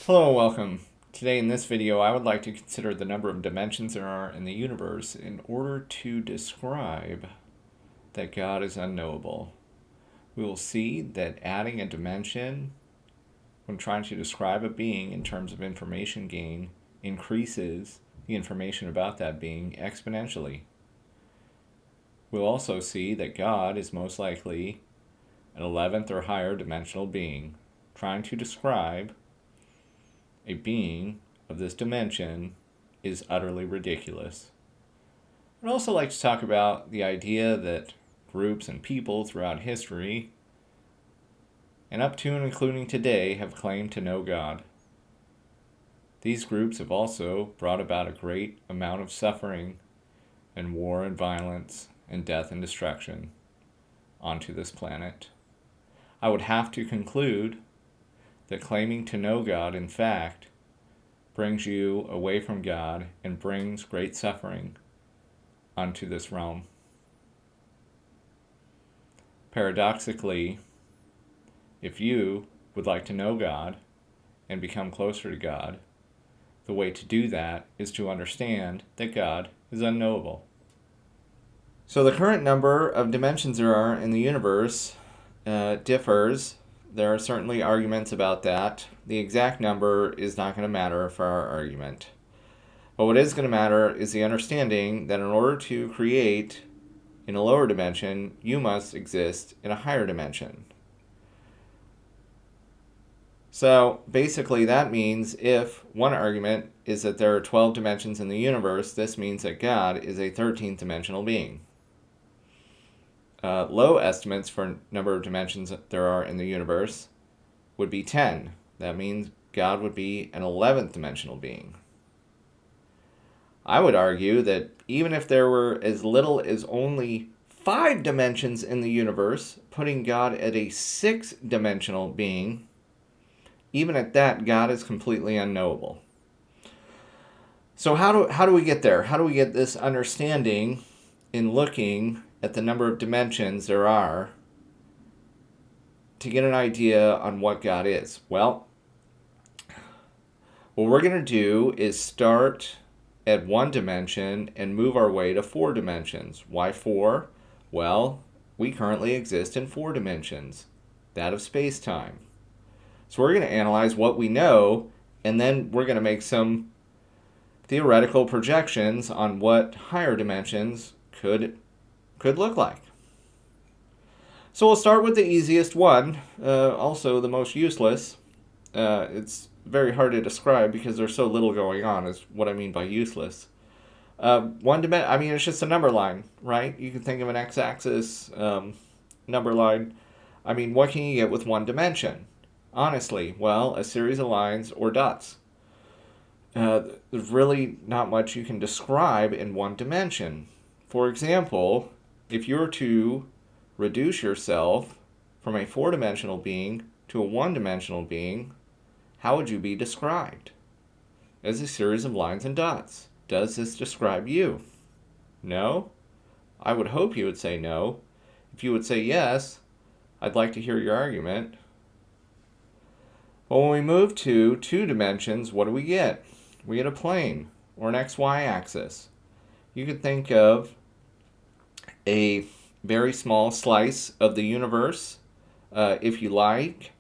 Hello and welcome. Today in this video I would like to consider the number of dimensions there are in the universe in order to describe that God is unknowable. We will see that adding a dimension when trying to describe a being in terms of information gain increases the information about that being exponentially. We'll also see that God is most likely an 11th or higher dimensional being. Trying to describe a being of this dimension is utterly ridiculous. I'd also like to talk about the idea that groups and people throughout history, and up to and including today, have claimed to know God. These groups have also brought about a great amount of suffering and war and violence and death and destruction onto this planet. I would have to conclude that claiming to know God, in fact, brings you away from God and brings great suffering onto this realm. Paradoxically, if you would like to know God and become closer to God, the way to do that is to understand that God is unknowable. So the current number of dimensions there are in the universe differs. There are certainly arguments about that. The exact number is not going to matter for our argument. But what is going to matter is the understanding that in order to create in a lower dimension, you must exist in a higher dimension. So basically that means if one argument is that there are 12 dimensions in the universe, this means that God is a 13th dimensional being. Low estimates for number of dimensions that there are in the universe would be 10. That means God would be an 11th dimensional being. I would argue that even if there were as little as only 5 dimensions in the universe, putting God at a 6th-dimensional being, even at that, God is completely unknowable. So how do we get there? How do we get this understanding in looking at the number of dimensions there are to get an idea on what God is? Well, what we're going to do is start at 1 dimension and move our way to 4 dimensions. Why 4? Well, we currently exist in 4 dimensions, that of space-time. So we're going to analyze what we know, and then we're going to make some theoretical projections on what higher dimensions could look like. So we'll start with the easiest one, also the most useless. It's very hard to describe because there's so little going on, is what I mean by useless. It's just a number line, right? You can think of an x-axis number line. What can you get with 1 dimension? Honestly, well, a series of lines or dots. There's really not much you can describe in 1 dimension. For example, if you were to reduce yourself from a 4-dimensional being to a 1-dimensional being, how would you be described? As a series of lines and dots. Does this describe you? No? I would hope you would say no. If you would say yes, I'd like to hear your argument. But when we move to 2 dimensions, what do we get? We get a plane or an XY axis. You could think of a very small slice of the universe, if you like.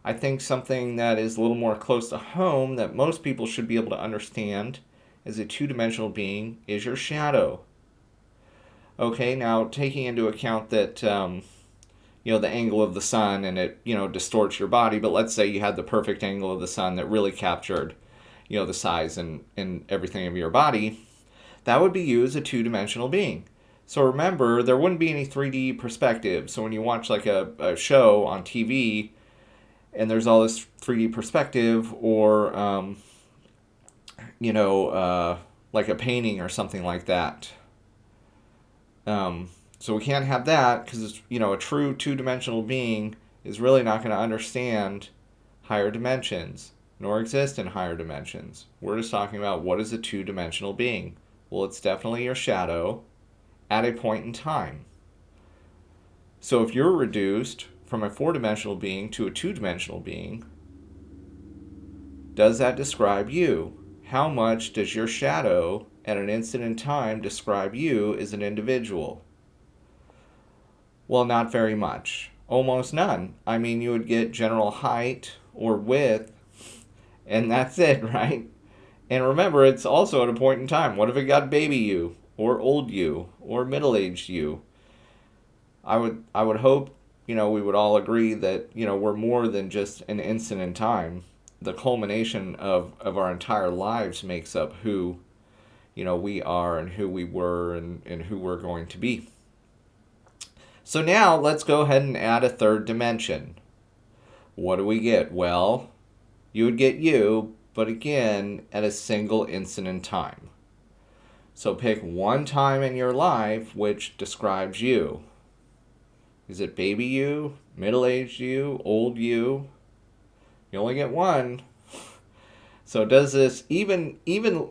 I think something that is a little more close to home that most people should be able to understand as a 2-dimensional being is your shadow. Okay, now taking into account that the angle of the sun and it distorts your body, but let's say you had the perfect angle of the sun that really captured the size and everything of your body, that would be you as a 2-dimensional being. So remember, there wouldn't be any 3D perspective. So when you watch like a show on TV and there's all this 3D perspective or, like a painting or something like that. So we can't have that because, a true 2-dimensional being is really not going to understand higher dimensions nor exist in higher dimensions. We're just talking about what is a 2-dimensional being. Well, it's definitely your shadow at a point in time. So if you're reduced from a 4-dimensional being to a 2-dimensional being, does that describe you? How much does your shadow at an instant in time describe you as an individual? Well, not very much. Almost none. I mean, you would get general height or width, and that's it, right? And remember, it's also at a point in time. What if it got baby you, or old you, or middle-aged you? I would hope, we would all agree that, we're more than just an instant in time. The culmination of our entire lives makes up who, we are and who we were and who we're going to be. So now let's go ahead and add a third dimension. What do we get? Well, you would get you, but again, at a single instant in time. So pick one time in your life which describes you. Is it baby you, middle-aged you, old you? You only get one. So does this, even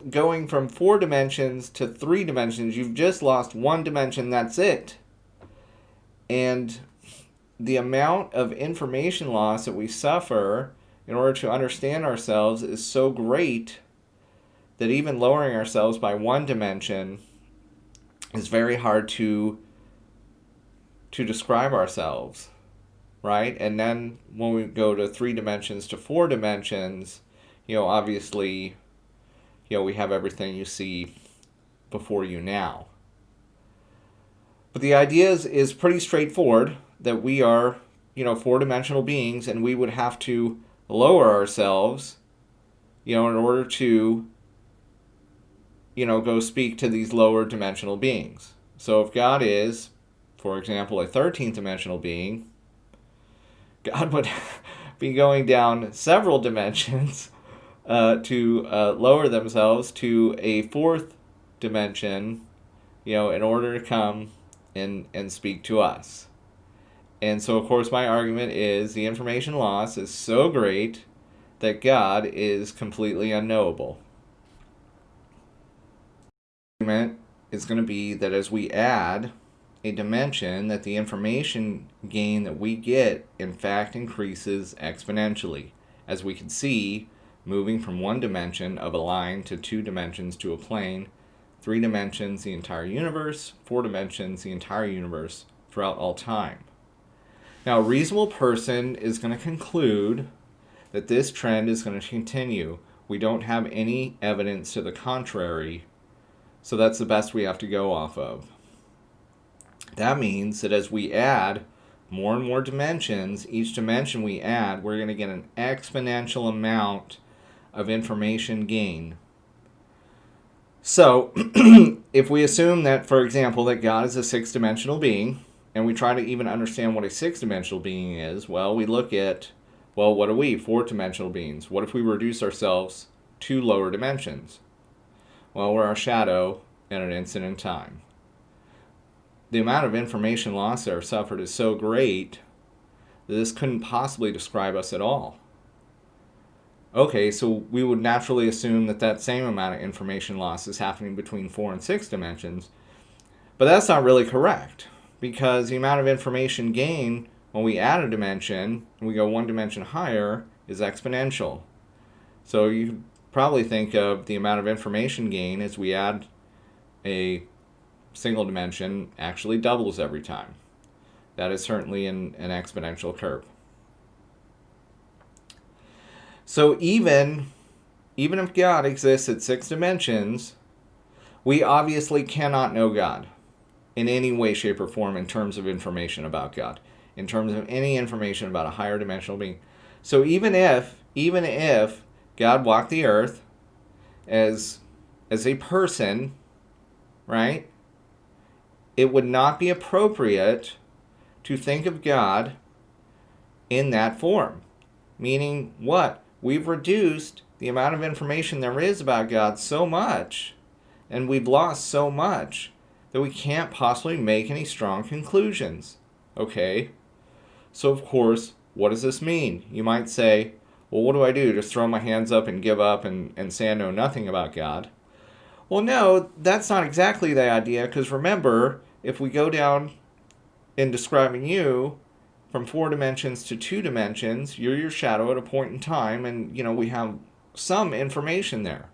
going from 4 dimensions to 3 dimensions, you've just lost 1 dimension, that's it. And the amount of information loss that we suffer in order to understand ourselves is so great that even lowering ourselves by 1 dimension is very hard to describe ourselves, right? And then when we go to 3 dimensions to 4 dimensions, obviously, we have everything you see before you now. But the idea is pretty straightforward, that we are, 4-dimensional beings, and we would have to lower ourselves, in order to, go speak to these lower dimensional beings. So if God is, for example, a 13th dimensional being, God would be going down several dimensions to lower themselves to a 4th dimension, in order to come and speak to us. And so, of course, my argument is the information loss is so great that God is completely unknowable. The argument is going to be that as we add a dimension, that the information gain that we get, in fact, increases exponentially. As we can see, moving from 1 dimension of a line to 2 dimensions to a plane, 3 dimensions, the entire universe, 4 dimensions, the entire universe, throughout all time. Now, a reasonable person is going to conclude that this trend is going to continue. We don't have any evidence to the contrary, so that's the best we have to go off of. That means that as we add more and more dimensions, each dimension we add, we're going to get an exponential amount of information gain. So, if we assume that, for example, that God is a 6-dimensional being, and we try to even understand what a 6-dimensional being is, well, we look at, what are we? 4-dimensional beings. What if we reduce ourselves to lower dimensions? Well, we're our shadow at an instant in time. The amount of information loss that are suffered is so great that this couldn't possibly describe us at all. Okay, so we would naturally assume that same amount of information loss is happening between 4 and 6 dimensions, but that's not really correct, because the amount of information gain when we add a dimension, and we go 1 dimension higher, is exponential. So you probably think of the amount of information gain as we add a single dimension actually doubles every time. That is certainly an exponential curve. So even if God exists at 6 dimensions, we obviously cannot know God in any way, shape, or form in terms of information about God, in terms of any information about a higher dimensional being. So even if God walked the earth as a person, right, it would not be appropriate to think of God in that form. Meaning what? We've reduced the amount of information there is about God so much, and we've lost so much, that we can't possibly make any strong conclusions. Okay? So of course, what does this mean? You might say, well, what do I do? Just throw my hands up and give up and say I know nothing about God? Well, no, that's not exactly the idea, because remember, if we go down in describing you from 4 dimensions to 2 dimensions, you're your shadow at a point in time, and we have some information there.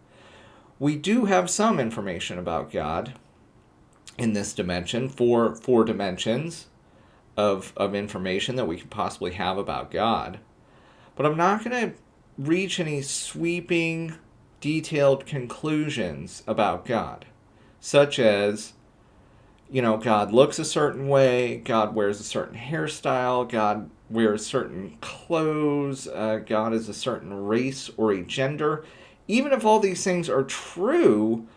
We do have some information about God in this dimension, four dimensions of information that we could possibly have about God. But I'm not going to reach any sweeping, detailed conclusions about God, such as, God looks a certain way, God wears a certain hairstyle, God wears certain clothes, God is a certain race or a gender. Even if all these things are true,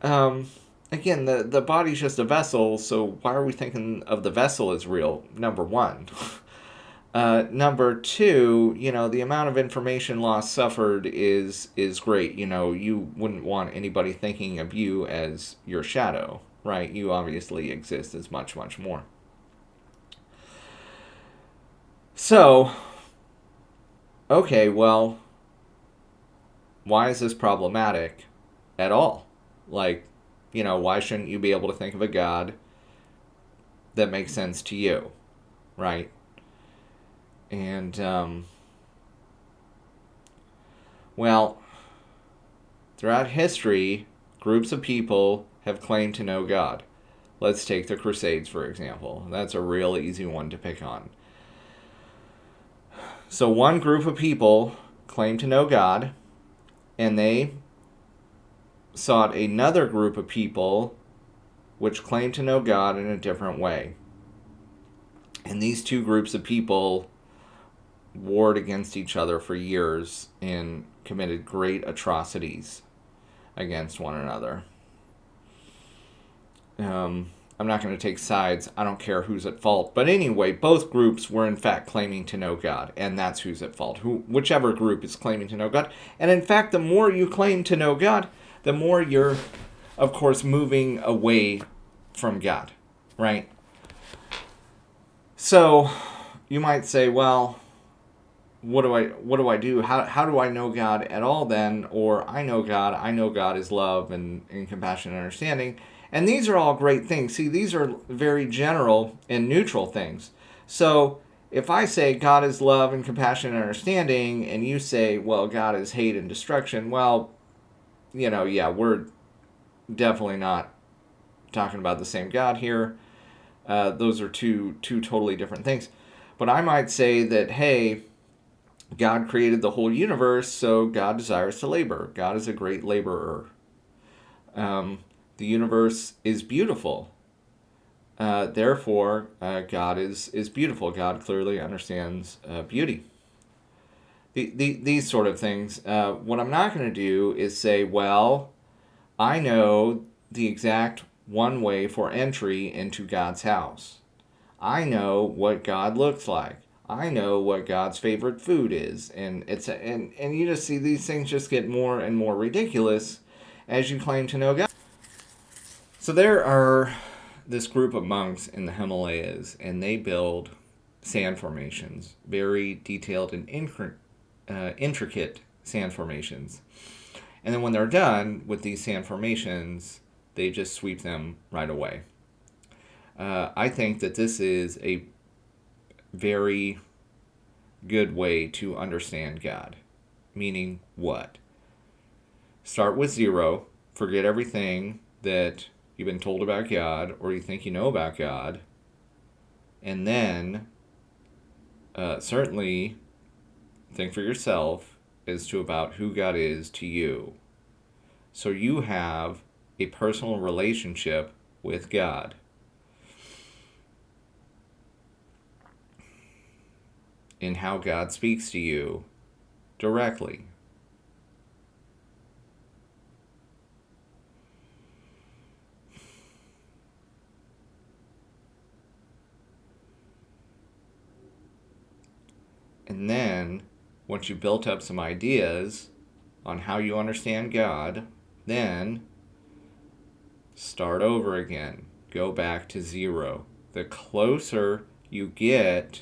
again, the body's just a vessel, so why are we thinking of the vessel as real? Number one. Number two, the amount of information loss suffered is great. You wouldn't want anybody thinking of you as your shadow, right? You obviously exist as much, much more. So, okay, well, why is this problematic at all? Why shouldn't you be able to think of a God that makes sense to you, right? And, throughout history, groups of people have claimed to know God. Let's take the Crusades, for example. That's a real easy one to pick on. So one group of people claimed to know God, and they sought another group of people which claimed to know God in a different way. And these two groups of people warred against each other for years and committed great atrocities against one another. I'm not going to take sides. I don't care who's at fault. But anyway, both groups were in fact claiming to know God, and that's who's at fault. Whichever group is claiming to know God. And in fact, the more you claim to know God, the more you're, of course, moving away from God, right? So you might say, well, what do I do? How do I know God at all then? Or I know God is love and compassion and understanding. And these are all great things. See, these are very general and neutral things. So if I say God is love and compassion and understanding, and you say, well, God is hate and destruction, well, we're definitely not talking about the same God here. Those are two totally different things. But I might say that, hey, God created the whole universe, so God desires to labor. God is a great laborer. The universe is beautiful. Therefore, God is beautiful. God clearly understands beauty. These sort of things. What I'm not going to do is say, well, I know the exact one way for entry into God's house. I know what God looks like. I know what God's favorite food is. And and you just see these things just get more and more ridiculous as you claim to know God. So there are this group of monks in the Himalayas, and they build sand formations, very detailed and intricate sand formations. And then when they're done with these sand formations, they just sweep them right away. I think that this is a very good way to understand God. Meaning what? Start with zero, forget everything that you've been told about God or you think you know about God, and then certainly think for yourself as to about who God is to you. So you have a personal relationship with God. And how God speaks to you directly. And then, once you've built up some ideas on how you understand God, then start over again. Go back to zero. The closer you get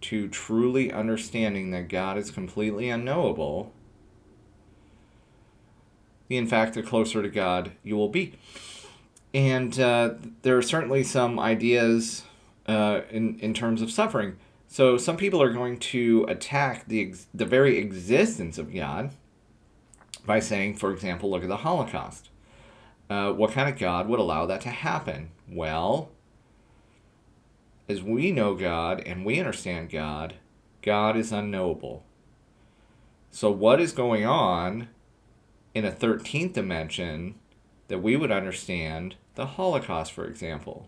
to truly understanding that God is completely unknowable, in fact, the closer to God you will be. And there are certainly some ideas in terms of suffering. So some people are going to attack the very existence of God, by saying, for example, look at the Holocaust. What kind of God would allow that to happen? Well, as we know God and we understand God, God is unknowable. So what is going on in a 13th dimension that we would understand the Holocaust, for example?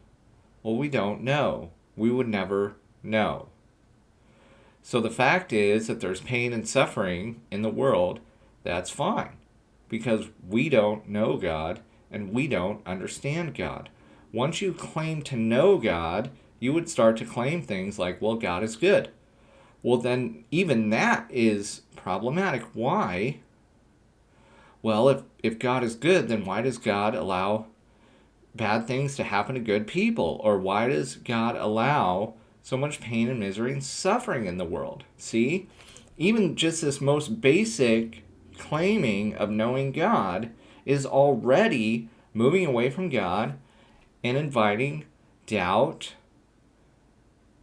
Well, we don't know. We would never know. So the fact is that there's pain and suffering in the world. That's fine, because we don't know God and we don't understand God. Once you claim to know God, you would start to claim things like, well, God is good. Well, then even that is problematic. Why? Well, if God is good, then why does God allow bad things to happen to good people? Or why does God allow so much pain and misery and suffering in the world? See, even just this most basic claiming of knowing God is already moving away from God and inviting doubt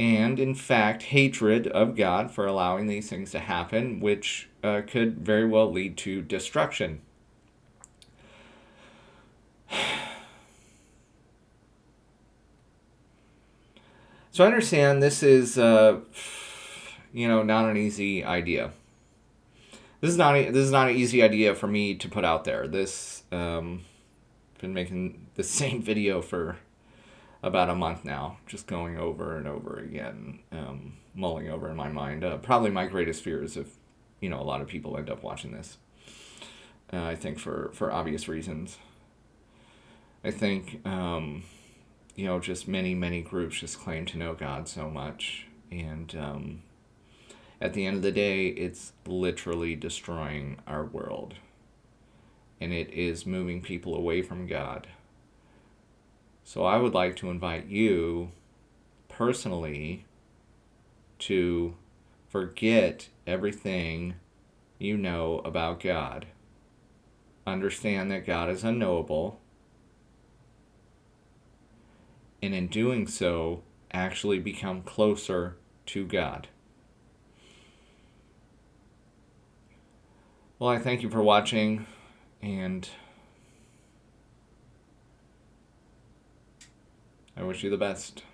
and, in fact, hatred of God for allowing these things to happen, which could very well lead to destruction. So I understand this is, not an easy idea. This is not an easy idea for me to put out there. This been making the same video for about a month now, just going over and over again, mulling over in my mind. Probably my greatest fear is if a lot of people end up watching this. I think for obvious reasons. I think just many groups just claim to know God so much, and at the end of the day, it's literally destroying our world. And it is moving people away from God. So I would like to invite you personally to forget everything you know about God. Understand that God is unknowable. And in doing so, actually become closer to God. Well, I thank you for watching, and I wish you the best.